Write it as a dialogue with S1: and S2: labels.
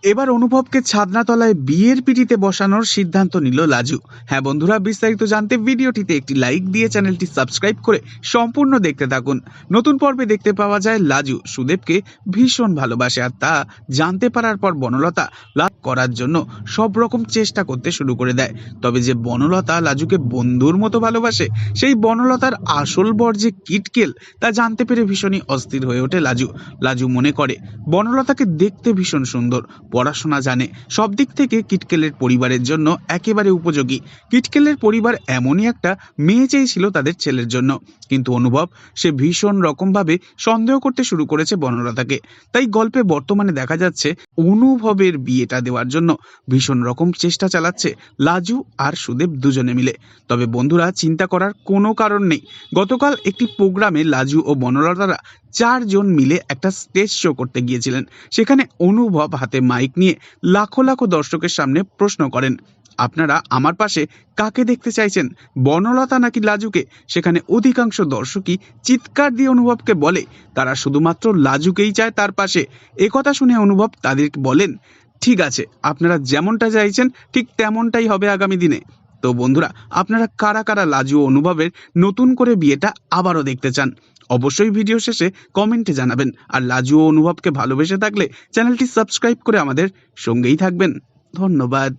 S1: এবার অনুভবকে ছাদনাতলায় বিয়ের পিঁড়িতে বসানোর সিদ্ধান্ত নিল লাজু। হ্যাঁ বন্ধুরা, বিস্তারিত জানতে ভিডিওটিতে একটি লাইক দিয়ে চ্যানেলটি সাবস্ক্রাইব করে সম্পূর্ণ দেখতে থাকুন। নতুন পর্বে দেখতে পাওয়া যায় লাজু সুদেবকে ভীষণ ভালোবাসে, আর তা জানতে পারার পর বনলতা লাভ করার জন্য সব রকম চেষ্টা করতে শুরু করে দেয়। তবে যে বনলতা লাজুকে বন্ধুর মতো ভালোবাসে, সেই বনলতার আসল বর যে কিটকেল, তা জানতে পেরে ভীষণই অস্থির হয়ে ওঠে লাজু। লাজু মনে করে বনলতাকে দেখতে ভীষণ সুন্দর, পড়াশোনা জানে, সব দিক থেকে কিটকেলের পরিবারের জন্য একেবারে উপযোগী। কিটকেলের পরিবার এমনই একটা মেয়ে চেয়েছিল তাদের ছেলের জন্য, কিন্তু অনুভব সে ভীষণ রকমভাবে সন্দেহ করতে শুরু করেছে বনলতাকে। তাই গল্পে বর্তমানে দেখা যাচ্ছে অনুভবের বিয়েটা দেওয়ার জন্য ভীষণ রকম চেষ্টা চালাচ্ছে লাজু আর সুদেব দুজনে মিলে। তবে বন্ধুরা, চিন্তা করার কোনো কারণ নেই। গতকাল একটি প্রোগ্রামে লাজু ও বনলতারা 4 জন মিলে একটা স্টেজ শো করতে গিয়েছিলেন। সেখানে অনুভব হাতে মাইক নিয়ে লাখো লাখো দর্শকের সামনে প্রশ্ন করেন, আপনারা আমার পাশে কাকে দেখতে চাইছেন, বনলতা নাকি লাজুকে? সেখানে অধিকাংশ দর্শকই চিৎকার দিয়ে অনুভবকে বলে তারা শুধুমাত্র লাজুকেই চায় তার পাশে। একথা শুনে অনুভব তাদেরকে বলেন, ঠিক আছে, আপনারা যেমনটা চাইছেন ঠিক তেমনটাই হবে আগামী দিনে। তো বন্ধুরা, আপনারা কারা কারা লাজু ও অনুভবের নতুন করে বিয়েটা আবারও দেখতে চান? অবশ্যই ভিডিও শেষে কমেন্টে জানাবেন। আর লাজু ও অনুভবকে ভালোবেসে থাকলে চ্যানেলটি সাবস্ক্রাইব করে আমাদের সঙ্গেই থাকবেন। ধন্যবাদ।